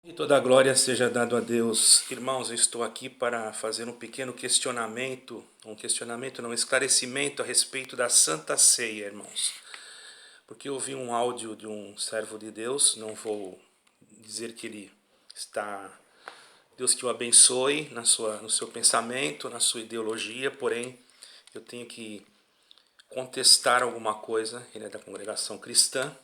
E toda a glória seja dado a Deus. Irmãos, eu estou aqui para fazer um pequeno questionamento, um esclarecimento a respeito da Santa Ceia, irmãos. Porque eu ouvi um áudio de um servo de Deus, não vou dizer que ele está, Deus que o abençoe no seu pensamento, na sua ideologia, porém eu tenho que contestar alguma coisa, ele é da congregação cristã,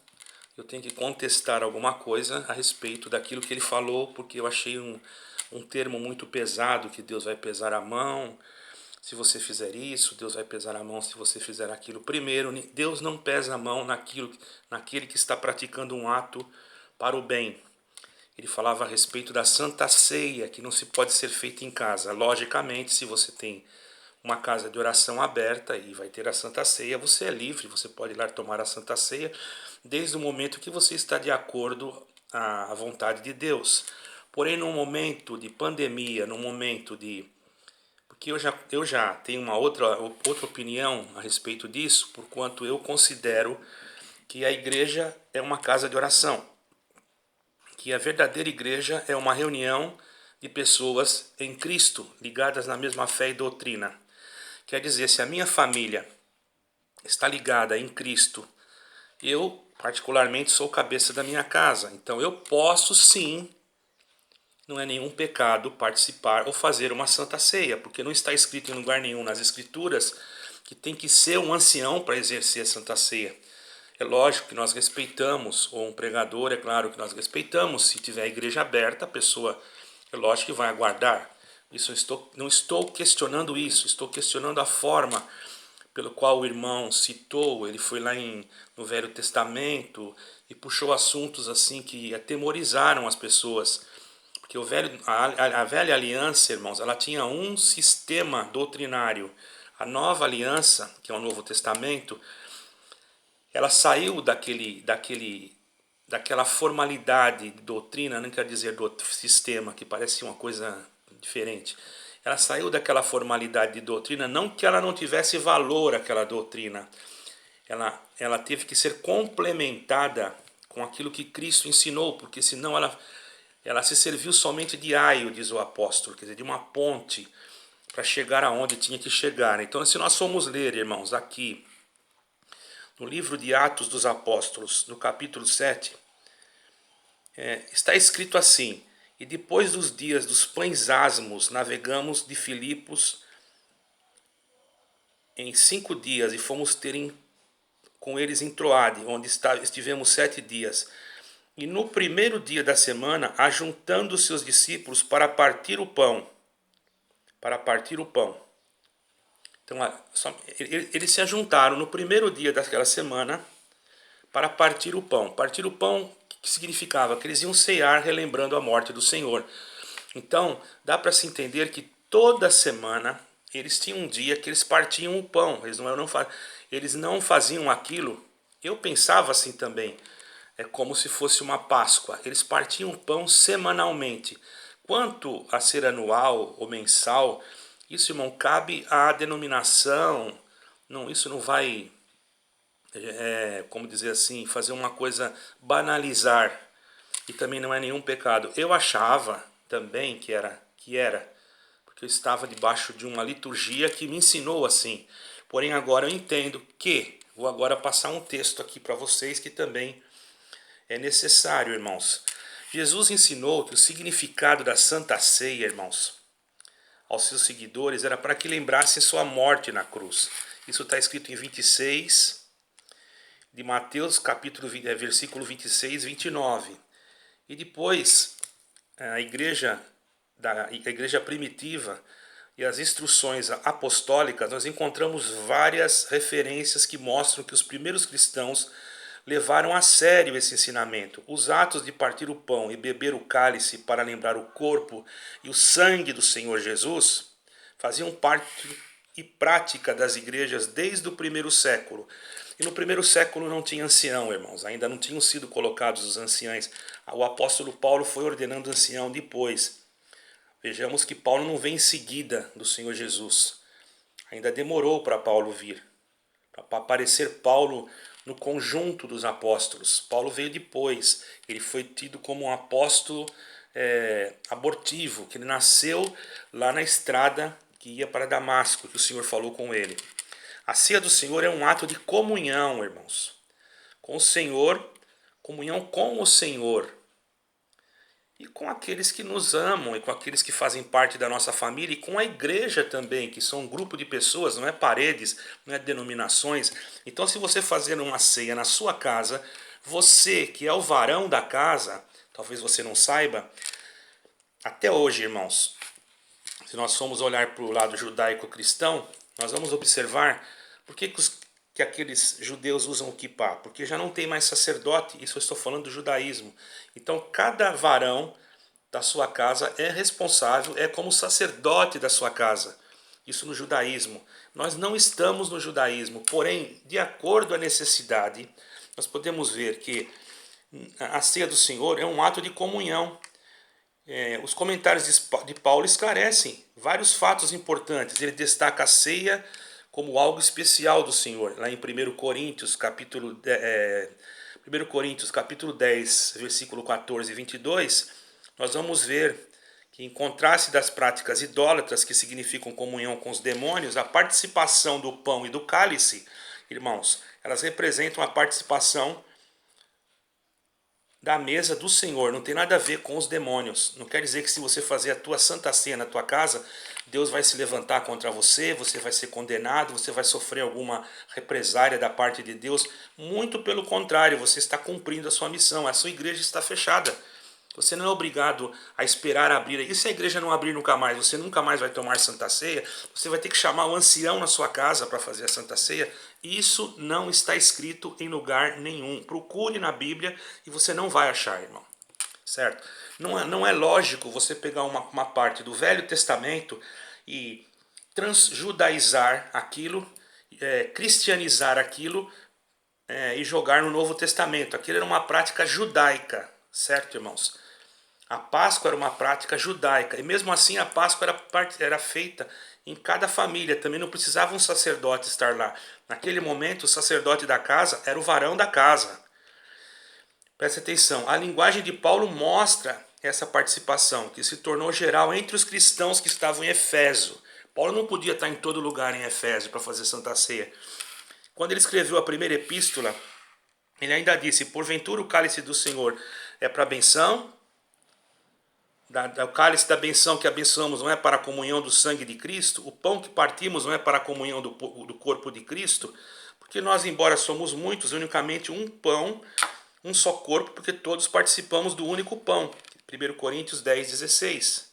eu tenho que contestar alguma coisa a respeito daquilo que ele falou, porque eu achei um termo muito pesado, que Deus vai pesar a mão se você fizer isso, Deus vai pesar a mão se você fizer aquilo. Primeiro, Deus não pesa a mão naquele que está praticando um ato para o bem. Ele falava a respeito da Santa Ceia, que não se pode ser feita em casa. Logicamente, se você tem uma casa de oração aberta e vai ter a Santa Ceia, você é livre, você pode ir lá tomar a Santa Ceia, desde o momento que você está de acordo à vontade de Deus. Porém, num momento de pandemia, num momento de... Porque eu já tenho uma outra opinião a respeito disso, porquanto eu considero que a igreja é uma casa de oração, que a verdadeira igreja é uma reunião de pessoas em Cristo, ligadas na mesma fé e doutrina. Quer dizer, se a minha família está ligada em Cristo, eu particularmente sou cabeça da minha casa, então eu posso sim, não é nenhum pecado participar ou fazer uma santa ceia, porque não está escrito em lugar nenhum nas escrituras que tem que ser um ancião para exercer a santa ceia. É lógico que nós respeitamos, ou um pregador, é claro que nós respeitamos, se tiver a igreja aberta, a pessoa, é lógico que vai aguardar. Isso não estou questionando isso, estou questionando a forma pelo qual o irmão citou. Ele foi lá no Velho Testamento e puxou assuntos assim que atemorizaram as pessoas. Porque a velha aliança, irmãos, ela tinha um sistema doutrinário. A nova aliança, que é o Novo Testamento, ela saiu daquela formalidade de doutrina, não quer dizer do sistema, que parece uma coisa diferente. Ela saiu daquela formalidade de doutrina, não que ela não tivesse valor, aquela doutrina. Ela teve que ser complementada com aquilo que Cristo ensinou, porque senão ela se serviu somente de aio, diz o apóstolo, quer dizer, de uma ponte para chegar aonde tinha que chegar. Então, se nós formos ler, irmãos, aqui no livro de Atos dos Apóstolos, no capítulo 7, está escrito assim: e depois dos dias dos pães asmos, navegamos de Filipos em 5 dias e fomos com eles em Troade, onde estivemos 7 dias. E no primeiro dia da semana, ajuntando seus discípulos para partir o pão. Para partir o pão. Então, eles se ajuntaram no primeiro dia daquela semana para partir o pão. Partir o pão, que significava que eles iam cear relembrando a morte do Senhor. Então, dá para se entender que toda semana eles tinham um dia que eles partiam o pão. Eles não faziam aquilo. Eu pensava assim também. É como se fosse uma Páscoa. Eles partiam o pão semanalmente. Quanto a ser anual ou mensal, isso, irmão, cabe à denominação. Não, isso não vai, como dizer assim, fazer uma coisa banalizar. E também não é nenhum pecado. Eu achava também que era, porque eu estava debaixo de uma liturgia que me ensinou assim. Porém, agora eu entendo que, vou agora passar um texto aqui para vocês que também é necessário, irmãos. Jesus ensinou que o significado da Santa Ceia, irmãos, aos seus seguidores era para que lembrassem sua morte na cruz. Isso está escrito em 26 de Mateus, capítulo 20, versículo 26, 29. E depois, a igreja primitiva e as instruções apostólicas, nós encontramos várias referências que mostram que os primeiros cristãos levaram a sério esse ensinamento. Os atos de partir o pão e beber o cálice para lembrar o corpo e o sangue do Senhor Jesus faziam parte e prática das igrejas desde o primeiro século. E no primeiro século não tinha ancião, irmãos, ainda não tinham sido colocados os anciães. O apóstolo Paulo foi ordenando ancião depois. Vejamos que Paulo não vem em seguida do Senhor Jesus. Ainda demorou para Paulo vir, para aparecer Paulo no conjunto dos apóstolos. Paulo veio depois, ele foi tido como um apóstolo abortivo, que ele nasceu lá na estrada que ia para Damasco, que o Senhor falou com ele. A ceia do Senhor é um ato de comunhão, irmãos, com o Senhor, comunhão com o Senhor e com aqueles que nos amam e com aqueles que fazem parte da nossa família e com a igreja também, que são um grupo de pessoas, não é paredes, não é denominações. Então, se você fazer uma ceia na sua casa, você que é o varão da casa, talvez você não saiba, até hoje, irmãos, se nós formos olhar para o lado judaico-cristão, nós vamos observar por que aqueles judeus usam o kippah, porque já não tem mais sacerdote, isso eu estou falando do judaísmo. Então cada varão da sua casa é responsável, é como sacerdote da sua casa. Isso no judaísmo. Nós não estamos no judaísmo, porém, de acordo à necessidade, nós podemos ver que a ceia do Senhor é um ato de comunhão. Os comentários de Paulo esclarecem vários fatos importantes. Ele destaca a ceia como algo especial do Senhor. Lá em 1 Coríntios, capítulo 10, versículo 14 e 22, nós vamos ver que, em contraste das práticas idólatras, que significam comunhão com os demônios, a participação do pão e do cálice, irmãos, elas representam a participação da mesa do Senhor, não tem nada a ver com os demônios. Não quer dizer que se você fazer a tua santa ceia na tua casa, Deus vai se levantar contra você, você vai ser condenado, você vai sofrer alguma represária da parte de Deus. Muito pelo contrário, você está cumprindo a sua missão, a sua igreja está fechada. Você não é obrigado a esperar abrir. E se a igreja não abrir nunca mais, você nunca mais vai tomar Santa Ceia, você vai ter que chamar o ancião na sua casa para fazer a Santa Ceia. Isso não está escrito em lugar nenhum. Procure na Bíblia e você não vai achar, irmão. Certo? Não é lógico você pegar uma parte do Velho Testamento e transjudaizar aquilo, cristianizar aquilo e jogar no Novo Testamento. Aquilo era uma prática judaica, certo, irmãos? A Páscoa era uma prática judaica, e mesmo assim a Páscoa era feita em cada família, também não precisava um sacerdote estar lá. Naquele momento, o sacerdote da casa era o varão da casa. Preste atenção, a linguagem de Paulo mostra essa participação, que se tornou geral entre os cristãos que estavam em Éfeso. Paulo não podia estar em todo lugar em Éfeso para fazer Santa Ceia. Quando ele escreveu a primeira epístola, ele ainda disse: porventura o cálice do Senhor é para a benção? O cálice da benção que abençoamos não é para a comunhão do sangue de Cristo? O pão que partimos não é para a comunhão do corpo de Cristo? Porque nós, embora somos muitos, unicamente um pão, um só corpo, porque todos participamos do único pão. 1 Coríntios 10, 16,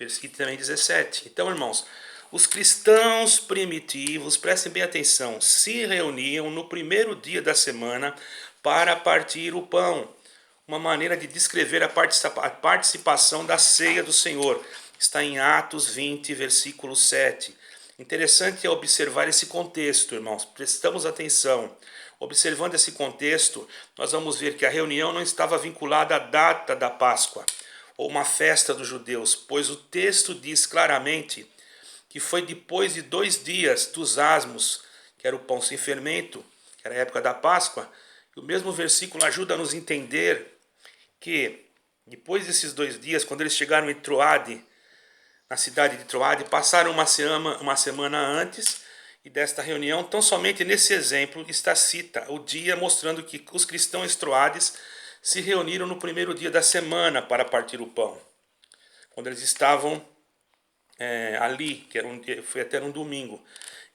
e também 17. Então, irmãos, os cristãos primitivos, prestem bem atenção, se reuniam no primeiro dia da semana para partir o pão. Uma maneira de descrever a participação da ceia do Senhor. Está em Atos 20, versículo 7. Interessante é observar esse contexto, irmãos. Prestamos atenção. Observando esse contexto, nós vamos ver que a reunião não estava vinculada à data da Páscoa, ou uma festa dos judeus, pois o texto diz claramente que foi depois de 2 dias dos asmos, que era o pão sem fermento, que era a época da Páscoa. E o mesmo versículo ajuda a nos entender que depois desses 2 dias, quando eles chegaram em Troade, na cidade de Troade, passaram uma semana antes e desta reunião. Tão somente nesse exemplo está cita o dia, mostrando que os cristãos troades se reuniram no primeiro dia da semana para partir o pão, quando eles estavam ali, foi até um domingo.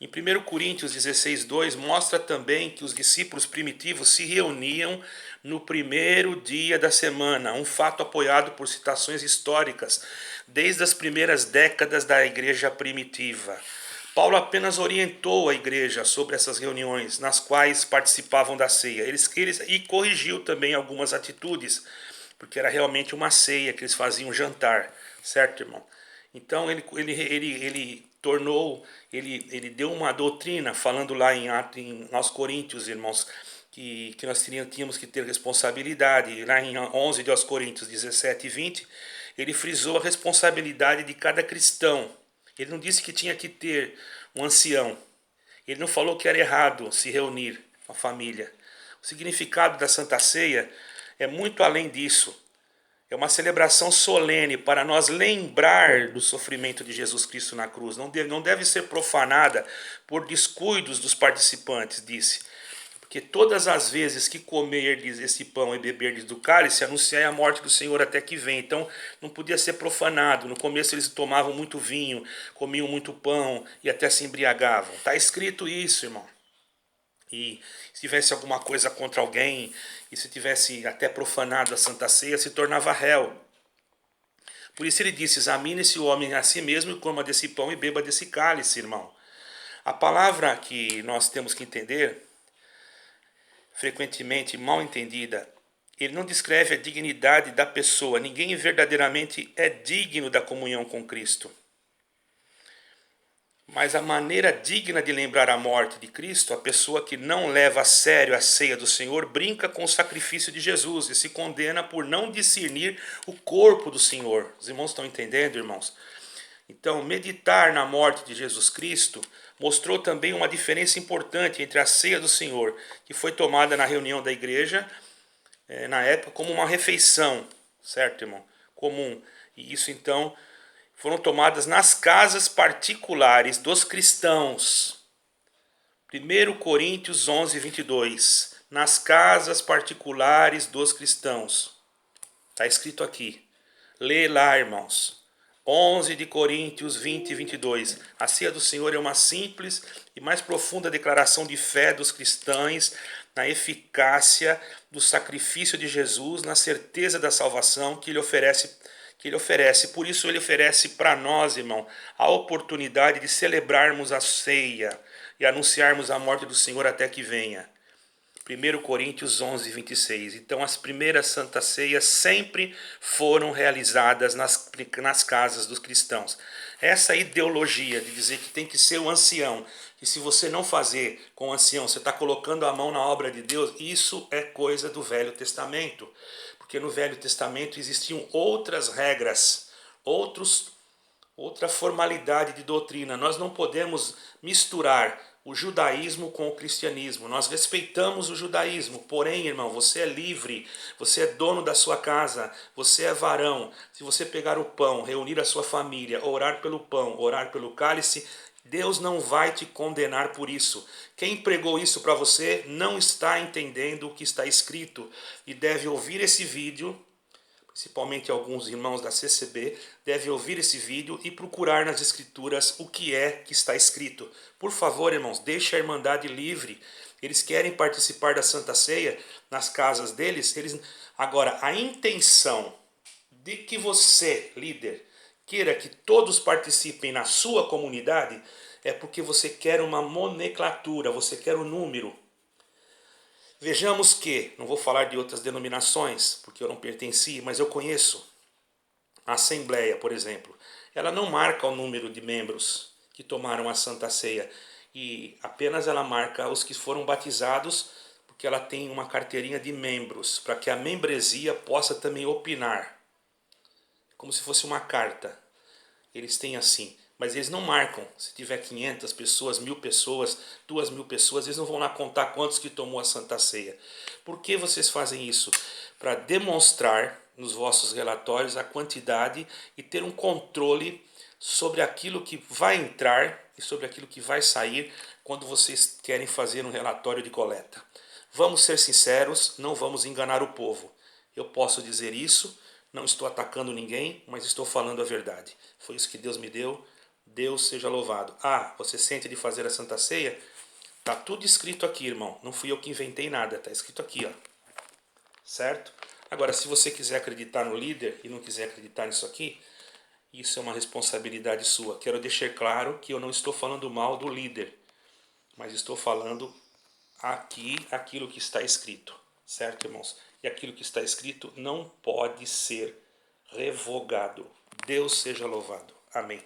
Em 1 Coríntios 16, 2, mostra também que os discípulos primitivos se reuniam no primeiro dia da semana, um fato apoiado por citações históricas, desde as primeiras décadas da igreja primitiva. Paulo apenas orientou a igreja sobre essas reuniões, nas quais participavam da ceia. E corrigiu também algumas atitudes, porque era realmente uma ceia que eles faziam um jantar, certo, irmão? Então ele deu uma doutrina, falando lá aos Coríntios, irmãos, que nós tínhamos que ter responsabilidade. Lá em 11 de aos Coríntios 17 e 20, ele frisou a responsabilidade de cada cristão. Ele não disse que tinha que ter um ancião. Ele não falou que era errado se reunir com a família. O significado da Santa Ceia é muito além disso. É uma celebração solene para nós lembrar do sofrimento de Jesus Cristo na cruz. Não deve ser profanada por descuidos dos participantes, disse. Porque todas as vezes que comerdes esse pão e beberdes do cálice, anunciai a morte do Senhor até que vem. Então não podia ser profanado. No começo eles tomavam muito vinho, comiam muito pão e até se embriagavam. Está escrito isso, irmão. E se tivesse alguma coisa contra alguém, e se tivesse até profanado a Santa Ceia, se tornava réu. Por isso ele disse: examine-se o homem a si mesmo e coma desse pão e beba desse cálice, irmão. A palavra que nós temos que entender, frequentemente mal entendida, ele não descreve a dignidade da pessoa. Ninguém verdadeiramente é digno da comunhão com Cristo. Mas a maneira digna de lembrar a morte de Cristo, a pessoa que não leva a sério a ceia do Senhor, brinca com o sacrifício de Jesus e se condena por não discernir o corpo do Senhor. Os irmãos estão entendendo, irmãos? Então, meditar na morte de Jesus Cristo mostrou também uma diferença importante entre a ceia do Senhor, que foi tomada na reunião da igreja, na época, como uma refeição, certo, irmão? Comum. E isso, então, foram tomadas nas casas particulares dos cristãos. 1 Coríntios 11, 22. Nas casas particulares dos cristãos. Está escrito aqui. Lê lá, irmãos. 11 de Coríntios 20 e 22. A ceia do Senhor é uma simples e mais profunda declaração de fé dos cristãos na eficácia do sacrifício de Jesus, na certeza da salvação que ele oferece. Por isso ele oferece para nós, irmão, a oportunidade de celebrarmos a ceia e anunciarmos a morte do Senhor até que venha. 1 Coríntios 11, 26. Então as primeiras santas ceias sempre foram realizadas nas casas dos cristãos. Essa ideologia de dizer que tem que ser o ancião, que se você não fazer com o ancião, você está colocando a mão na obra de Deus, isso é coisa do Velho Testamento. Porque no Velho Testamento existiam outras regras, outra formalidade de doutrina. Nós não podemos misturar o judaísmo com o cristianismo. Nós respeitamos o judaísmo, porém, irmão, você é livre, você é dono da sua casa, você é varão. Se você pegar o pão, reunir a sua família, orar pelo pão, orar pelo cálice, Deus não vai te condenar por isso. Quem pregou isso para você não está entendendo o que está escrito e deve ouvir esse vídeo, principalmente alguns irmãos da CCB, devem ouvir esse vídeo e procurar nas escrituras o que é que está escrito. Por favor, irmãos, deixe a Irmandade livre. Eles querem participar da Santa Ceia nas casas deles. Agora, a intenção de que você, líder, queira que todos participem na sua comunidade é porque você quer uma nomenclatura, você quer um número. Vejamos que, não vou falar de outras denominações, porque eu não pertenci, mas eu conheço a Assembleia, por exemplo. Ela não marca o número de membros que tomaram a Santa Ceia, e apenas ela marca os que foram batizados, porque ela tem uma carteirinha de membros, para que a membresia possa também opinar, como se fosse uma carta. Eles têm assim, mas eles não marcam. Se tiver 500 pessoas, 1000 pessoas, 2000 pessoas, eles não vão lá contar quantos que tomou a Santa Ceia. Por que vocês fazem isso? Para demonstrar nos vossos relatórios a quantidade e ter um controle sobre aquilo que vai entrar e sobre aquilo que vai sair quando vocês querem fazer um relatório de coleta. Vamos ser sinceros, não vamos enganar o povo. Eu posso dizer isso, não estou atacando ninguém, mas estou falando a verdade. Foi isso que Deus me deu, Deus seja louvado. Ah, você sente de fazer a Santa Ceia? Tá tudo escrito aqui, irmão. Não fui eu que inventei nada, tá escrito aqui, ó. Certo? Agora, se você quiser acreditar no líder e não quiser acreditar nisso aqui, isso é uma responsabilidade sua. Quero deixar claro que eu não estou falando mal do líder, mas estou falando aqui aquilo que está escrito. Certo, irmãos? E aquilo que está escrito não pode ser revogado. Deus seja louvado. Amém.